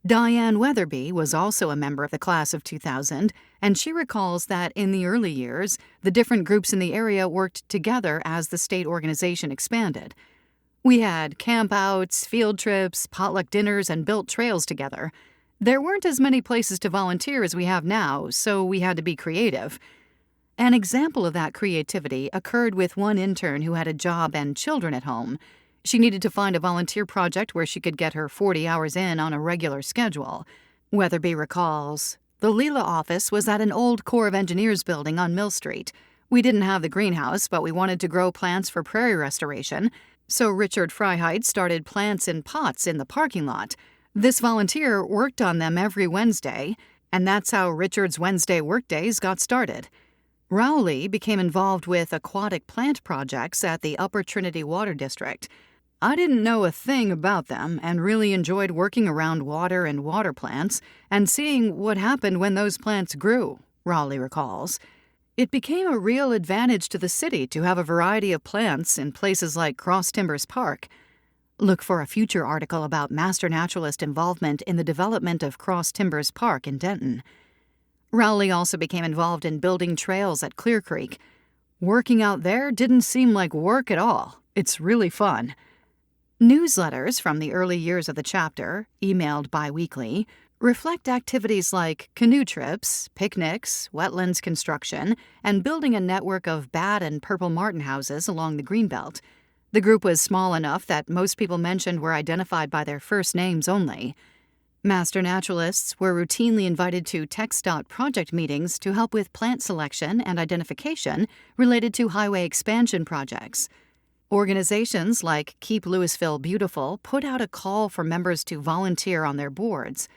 Diane Weatherby was also a member of the class of 2000, and she recalls that in the early years, the different groups in the area worked together as the state organization expanded. We had campouts, field trips, potluck dinners, and built trails together. There weren't as many places to volunteer as we have now, so we had to be creative. An example of that creativity occurred with one intern who had a job and children at home. She needed to find a volunteer project where she could get her 40 hours in on a regular schedule. Weatherby recalls, "The Leela office was at an old Corps of Engineers building on Mill Street. We didn't have the greenhouse, but we wanted to grow plants for prairie restoration, so Richard Freiheit started plants in pots in the parking lot. This volunteer worked on them every Wednesday, and that's how Richard's Wednesday workdays got started." Rowley became involved with aquatic plant projects at the Upper Trinity Water District. "I didn't know a thing about them and really enjoyed working around water and water plants and seeing what happened when those plants grew," Rowley recalls. "It became a real advantage to the city to have a variety of plants in places like Cross Timbers Park." Look for a future article about master naturalist involvement in the development of Cross Timbers Park in Denton. Rowley also became involved in building trails at Clear Creek. "Working out there didn't seem like work at all. It's really fun." Newsletters from the early years of the chapter, emailed bi-weekly, reflect activities like canoe trips, picnics, wetlands construction, and building a network of bat and purple martin houses along the Greenbelt. The group was small enough that most people mentioned were identified by their first names only. Master naturalists were routinely invited to TxDOT project meetings to help with plant selection and identification related to highway expansion projects. Organizations like Keep Louisville Beautiful put out a call for members to volunteer on their boards.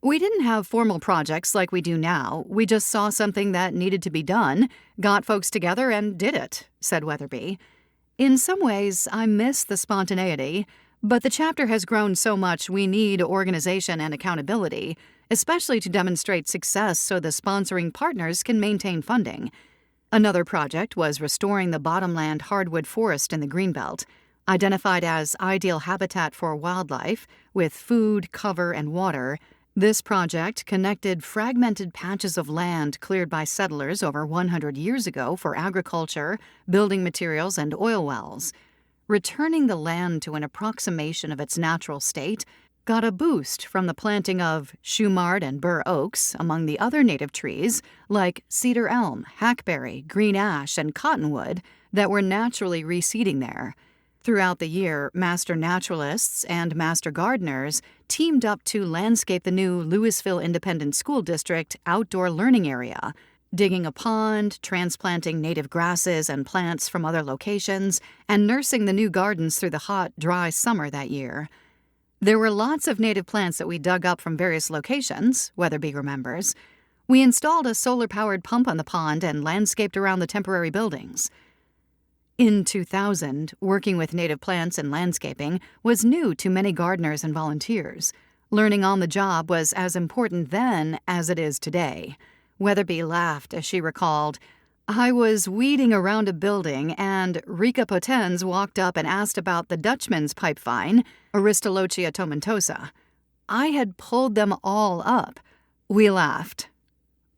"We didn't have formal projects like we do now. We just saw something that needed to be done, got folks together, and did it," said Weatherby. In some ways, I miss the spontaneity, but the chapter has grown so much we need organization and accountability, especially to demonstrate success so the sponsoring partners can maintain funding. Another project was restoring the bottomland hardwood forest in the Greenbelt, identified as ideal habitat for wildlife with food, cover, and water. This project connected fragmented patches of land cleared by settlers over 100 years ago for agriculture, building materials, and oil wells. Returning the land to an approximation of its natural state got a boost from the planting of shumard and bur oaks among the other native trees like cedar elm, hackberry, green ash, and cottonwood that were naturally reseeding there. Throughout the year, master naturalists and master gardeners teamed up to landscape the new Louisville Independent School District outdoor learning area, digging a pond, transplanting native grasses and plants from other locations, and nursing the new gardens through the hot, dry summer that year. There were lots of native plants that we dug up from various locations, Weatherby remembers. We installed a solar-powered pump on the pond and landscaped around the temporary buildings. In 2000, working with native plants and landscaping was new to many gardeners and volunteers. Learning on the job was as important then as it is today. Weatherby laughed as she recalled, "I was weeding around a building and Rika Potens walked up and asked about the Dutchman's pipe vine, Aristolochia tomentosa. I had pulled them all up." We laughed.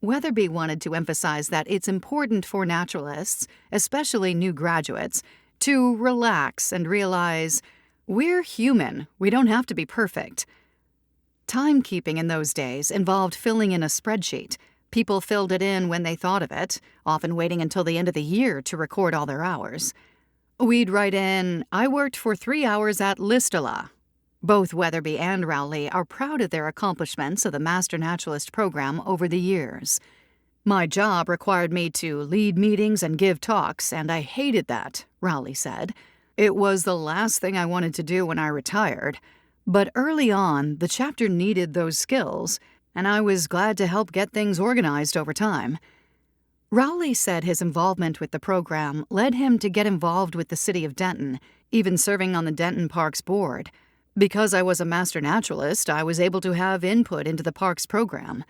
Weatherby wanted to emphasize that it's important for naturalists, especially new graduates, to relax and realize we're human. We don't have to be perfect. Timekeeping in those days involved filling in a spreadsheet. People filled it in when they thought of it, often waiting until the end of the year to record all their hours. We'd write in, "I worked for 3 hours at Listela." Both Weatherby and Rowley are proud of their accomplishments of the Master Naturalist program over the years. "My job required me to lead meetings and give talks, and I hated that," Rowley said. "It was the last thing I wanted to do when I retired. But early on, the chapter needed those skills, and I was glad to help get things organized over time." Rowley said his involvement with the program led him to get involved with the city of Denton, even serving on the Denton Parks Board. "Because I was a master naturalist, I was able to have input into the parks program."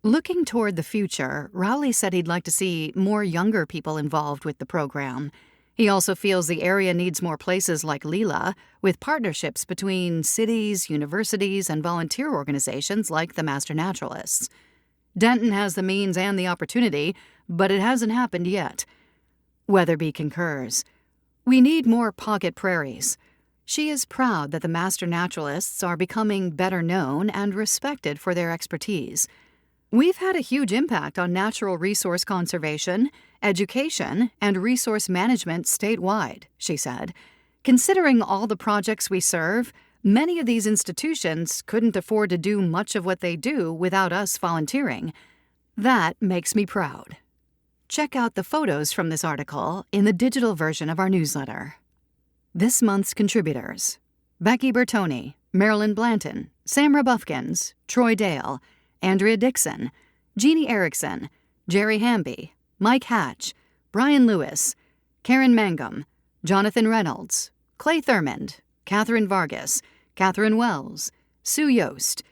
Looking toward the future, Rowley said he'd like to see more younger people involved with the program. He also feels the area needs more places like Lila, with partnerships between cities, universities, and volunteer organizations like the Master Naturalists. Denton has the means and the opportunity, but it hasn't happened yet. Weatherby concurs. "We need more pocket prairies." She is proud that the Master Naturalists are becoming better known and respected for their expertise. "We've had a huge impact on natural resource conservation, education, and resource management statewide," she said. "Considering all the projects we serve, many of these institutions couldn't afford to do much of what they do without us volunteering. That makes me proud." Check out the photos from this article in the digital version of our newsletter. This month's contributors: Becky Bertoni, Marilyn Blanton, Samra Buffkins, Troy Dale, Andrea Dixon, Jeannie Erickson, Jerry Hamby, Mike Hatch, Brian Lewis, Karen Mangum, Jonathan Reynolds, Clay Thurmond, Catherine Vargas, Catherine Wells, Sue Yost.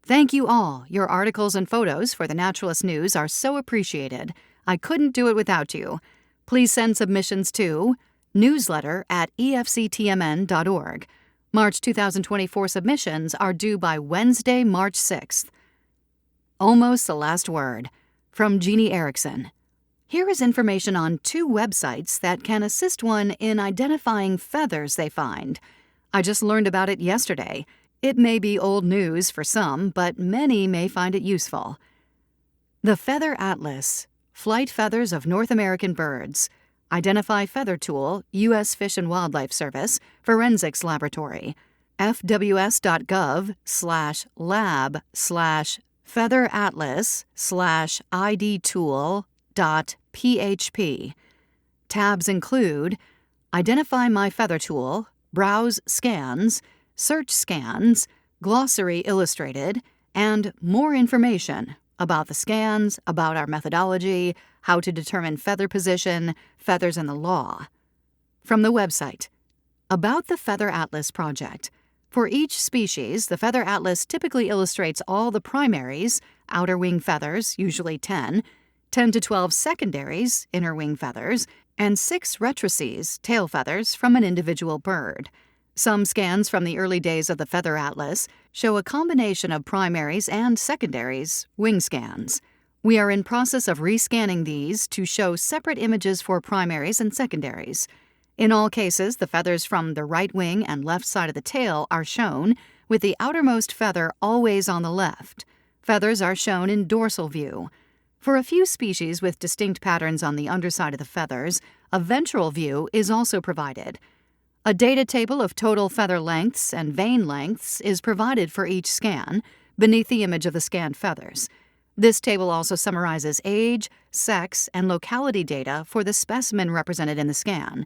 Thank you all. Your articles and photos for the Naturalist News are so appreciated. I couldn't do it without you. Please send submissions to newsletter@efctmn.org. March 2024 submissions are due by Wednesday, March 6th. Almost the last word. From Jeannie Erickson. Here is information on 2 websites that can assist one in identifying feathers they find. I just learned about it yesterday. It may be old news for some, but many may find it useful. The Feather Atlas, Flight Feathers of North American Birds. Identify Feather Tool, U.S. Fish and Wildlife Service, Forensics Laboratory. fws.gov/lab/featheratlas/idtool.php. Tabs include Identify My Feather Tool, Browse Scans, Search Scans, Glossary Illustrated, and more information about the scans, about our methodology, how to determine feather position, feathers and the law. From the website, about the Feather Atlas project. For each species, the Feather Atlas typically illustrates all the primaries, outer wing feathers, usually 10 to 12 secondaries, inner wing feathers, and 6 retrices, tail feathers, from an individual bird. Some scans from the early days of the Feather Atlas show a combination of primaries and secondaries, wing scans. We are in process of rescanning these to show separate images for primaries and secondaries. In all cases, the feathers from the right wing and left side of the tail are shown, with the outermost feather always on the left. Feathers are shown in dorsal view. For a few species with distinct patterns on the underside of the feathers, a ventral view is also provided. A data table of total feather lengths and vein lengths is provided for each scan, beneath the image of the scanned feathers. This table also summarizes age, sex, and locality data for the specimen represented in the scan.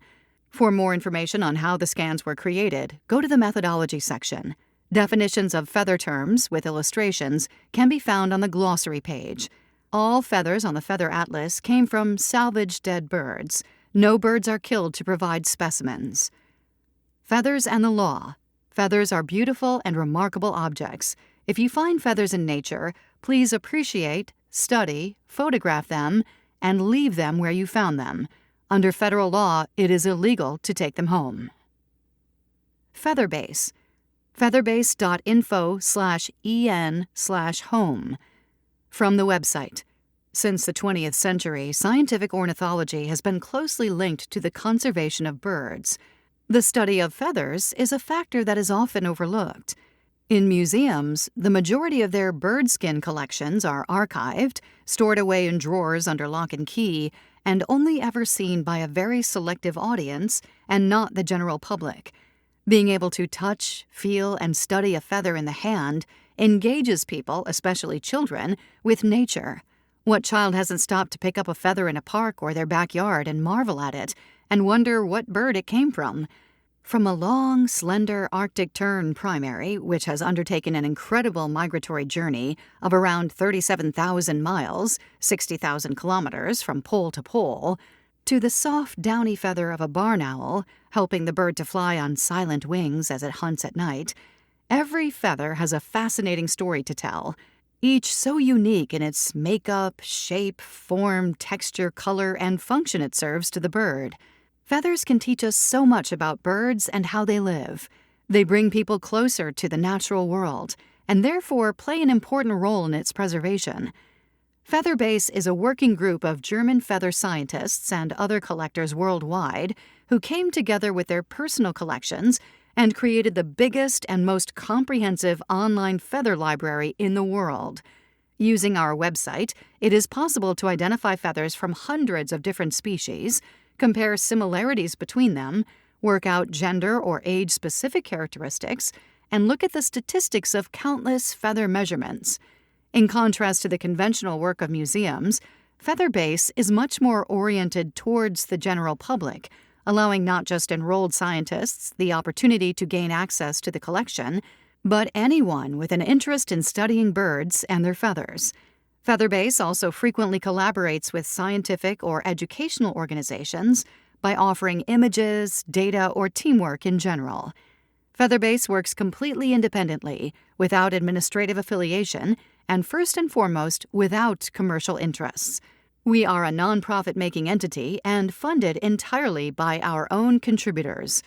For more information on how the scans were created, go to the methodology section. Definitions of feather terms with illustrations can be found on the glossary page. All feathers on the Feather Atlas came from salvaged dead birds. No birds are killed to provide specimens. Feathers and the law. Feathers are beautiful and remarkable objects. If you find feathers in nature, please appreciate, study, photograph them, and leave them where you found them. Under federal law, it is illegal to take them home. Featherbase. featherbase.info/en/home. From the website. Since the 20th century, scientific ornithology has been closely linked to the conservation of birds. The study of feathers is a factor that is often overlooked. In museums, the majority of their bird skin collections are archived, stored away in drawers under lock and key, and only ever seen by a very selective audience and not the general public. Being able to touch, feel, and study a feather in the hand engages people, especially children, with nature. What child hasn't stopped to pick up a feather in a park or their backyard and marvel at it, and wonder what bird it came from? From a long, slender Arctic tern primary, which has undertaken an incredible migratory journey of around 37,000 miles, 60,000 kilometers from pole to pole, to the soft, downy feather of a barn owl, helping the bird to fly on silent wings as it hunts at night, every feather has a fascinating story to tell, each so unique in its makeup, shape, form, texture, color, and function it serves to the bird. Feathers can teach us so much about birds and how they live. They bring people closer to the natural world, and therefore play an important role in its preservation. Featherbase is a working group of German feather scientists and other collectors worldwide who came together with their personal collections and created the biggest and most comprehensive online feather library in the world. Using our website, it is possible to identify feathers from hundreds of different species, compare similarities between them, work out gender or age-specific characteristics, and look at the statistics of countless feather measurements. In contrast to the conventional work of museums, Featherbase is much more oriented towards the general public, allowing not just enrolled scientists the opportunity to gain access to the collection, but anyone with an interest in studying birds and their feathers. Featherbase also frequently collaborates with scientific or educational organizations by offering images, data, or teamwork in general. Featherbase works completely independently, without administrative affiliation, and first and foremost, without commercial interests. We are a nonprofit-making entity and funded entirely by our own contributors.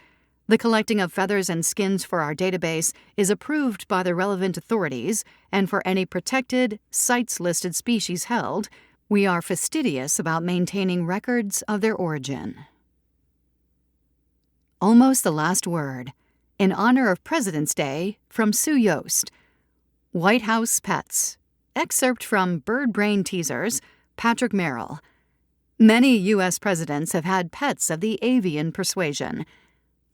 The collecting of feathers and skins for our database is approved by the relevant authorities, and for any protected, CITES-listed species held, we are fastidious about maintaining records of their origin. Almost the last word. In honor of President's Day, from Sue Yost. White House Pets. Excerpt from Bird Brain Teasers, Patrick Merrill. Many U.S. presidents have had pets of the avian persuasion.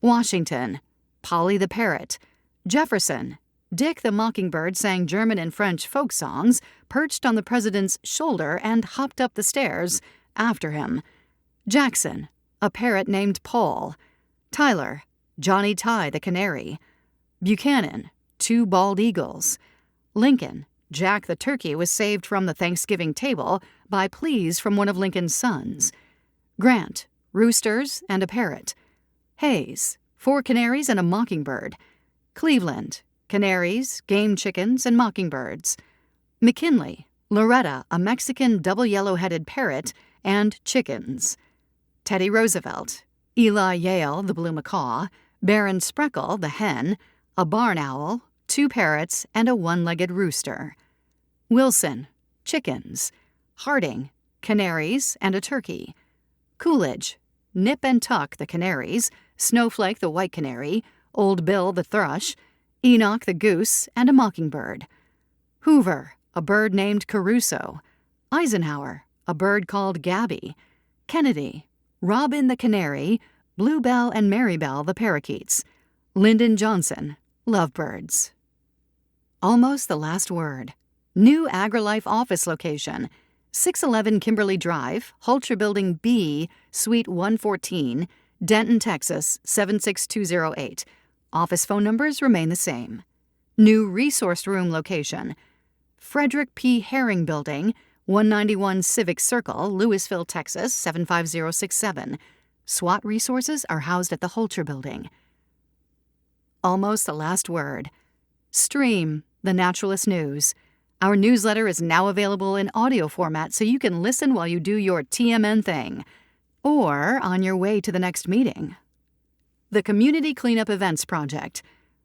Washington, Polly the Parrot. Jefferson, Dick the Mockingbird sang German and French folk songs, perched on the president's shoulder and hopped up the stairs after him. Jackson, a parrot named Paul. Tyler, Johnny Ty the Canary. Buchanan, 2 bald eagles. Lincoln, Jack the Turkey was saved from the Thanksgiving table by pleas from one of Lincoln's sons. Grant, roosters and a parrot. Hayes, 4 canaries and a mockingbird. Cleveland, canaries, game chickens, and mockingbirds. McKinley, Loretta, a Mexican double yellow-headed parrot, and chickens. Teddy Roosevelt, Eli Yale, the blue macaw, Baron Spreckle, the hen, a barn owl, 2 parrots, and a one-legged rooster. Wilson, chickens. Harding, canaries, and a turkey. Coolidge, Nip and Tuck, the canaries, Snowflake, the white canary, Old Bill, the thrush, Enoch, the goose, and a mockingbird. Hoover, a bird named Caruso. Eisenhower, a bird called Gabby. Kennedy, Robin the canary, Bluebell and Marybell the parakeets. Lyndon Johnson, lovebirds. Almost the last word. New AgriLife office location, 611 Kimberly Drive, Hulcher Building B, Suite 114, Denton, Texas 76208. Office phone numbers remain the same. New resource room location, Frederick P. Herring Building, 191 Civic Circle, Louisville, Texas 75067. SWAT resources are housed at the Hulcher Building. Almost the last word. Stream, the Naturalist News. Our newsletter is now available in audio format so you can listen while you do your TMN thing, or on your way to the next meeting. The Community Cleanup Events Project.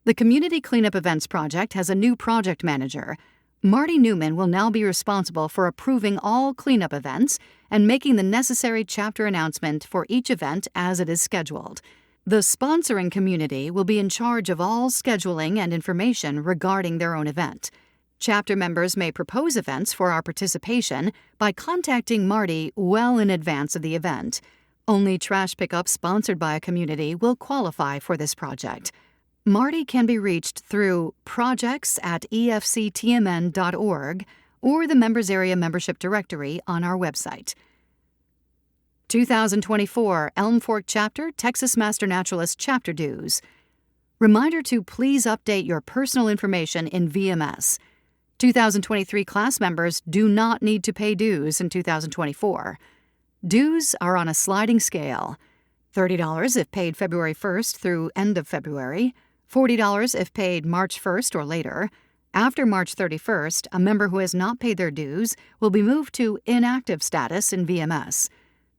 The Community Cleanup Events Project has a new project manager. Marty Newman will now be responsible for approving all cleanup events and making the necessary chapter announcement for each event as it is scheduled. The sponsoring community will be in charge of all scheduling and information regarding their own event. Chapter members may propose events for our participation by contacting Marty well in advance of the event. Only trash pickup sponsored by a community will qualify for this project. Marty can be reached through projects@efctmn.org or the Members Area Membership Directory on our website. 2024 Elm Fork Chapter Texas Master Naturalist Chapter Dues. Reminder to please update your personal information in VMS. 2023 class members do not need to pay dues in 2024. Dues are on a sliding scale. $30 if paid February 1st through end of February, $40 if paid March 1st or later. After March 31st, a member who has not paid their dues will be moved to inactive status in VMS.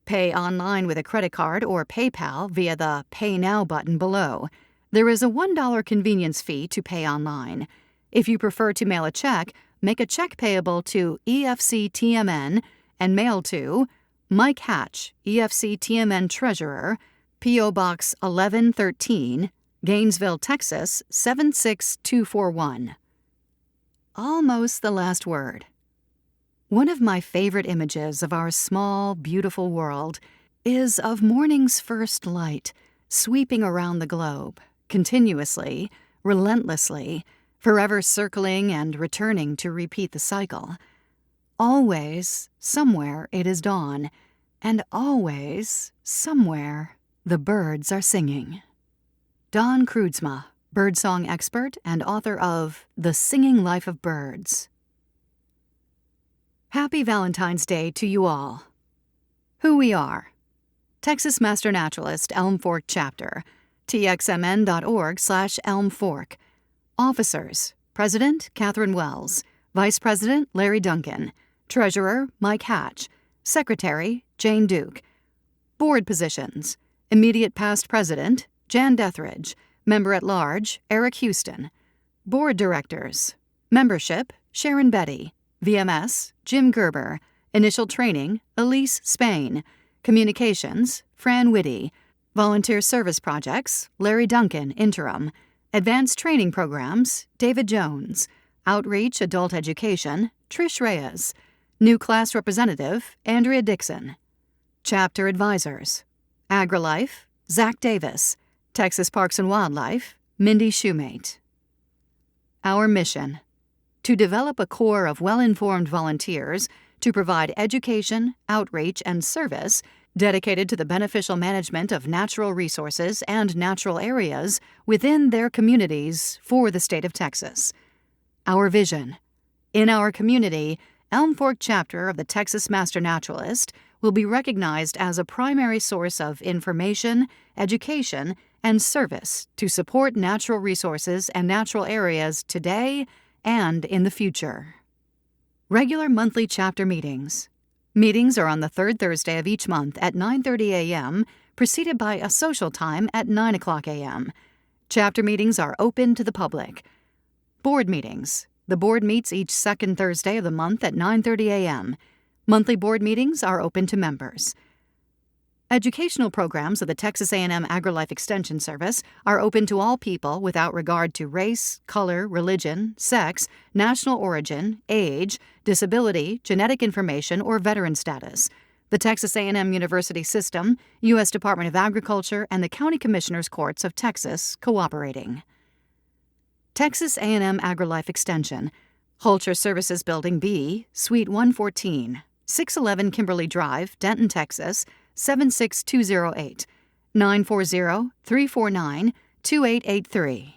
Pay online with a credit card or PayPal via the Pay Now button below. There is a $1 convenience fee to pay online. If you prefer to mail a check, make a check payable to EFCTMN and mail to Mike Hatch, EFCTMN Treasurer, P.O. Box 1113, Gainesville, Texas 76241. Almost the last word. One of my favorite images of our small, beautiful world is of morning's first light sweeping around the globe, continuously, relentlessly, forever circling and returning to repeat the cycle. Always, somewhere it is dawn, and always, somewhere, the birds are singing. Don Kreutzma, birdsong expert and author of The Singing Life of Birds. Happy Valentine's Day to you all. Who we are. Texas Master Naturalist Elm Fork Chapter, txmn.org/elmfork. Officers, President Catherine Wells, Vice President Larry Duncan, Treasurer Mike Hatch, Secretary Jane Duke. Board positions, Immediate Past President Jan Dethridge, Member at Large Eric Houston. Board Directors, Membership Sharon Betty, VMS Jim Gerber, Initial Training Elise Spain, Communications Fran Whitty, Volunteer Service Projects Larry Duncan, Interim, Advanced Training Programs David Jones, Outreach Adult Education Trish Reyes, New Class Representative Andrea Dixon. Chapter Advisors, AgriLife Zach Davis, Texas Parks and Wildlife Mindy Shoemate. Our mission: to develop a corps of well-informed volunteers to provide education, outreach, and service dedicated to the beneficial management of natural resources and natural areas within their communities for the state of Texas. Our vision: in our community, Elm Fork Chapter of the Texas Master Naturalist will be recognized as a primary source of information, education, and service to support natural resources and natural areas today and in the future. Regular monthly chapter meetings. Meetings are on the third Thursday of each month at 9:30 a.m., preceded by a social time at 9 o'clock a.m. Chapter meetings are open to the public. Board meetings. The board meets each second Thursday of the month at 9:30 a.m. Monthly board meetings are open to members. Educational programs of the Texas A&M AgriLife Extension Service are open to all people without regard to race, color, religion, sex, national origin, age, disability, genetic information, or veteran status. The Texas A&M University System, U.S. Department of Agriculture, and the County Commissioners Courts of Texas cooperating. Texas A&M AgriLife Extension, Holcher Services Building B, Suite 114, 611 Kimberly Drive, Denton, Texas, 76208, 940-349-2883.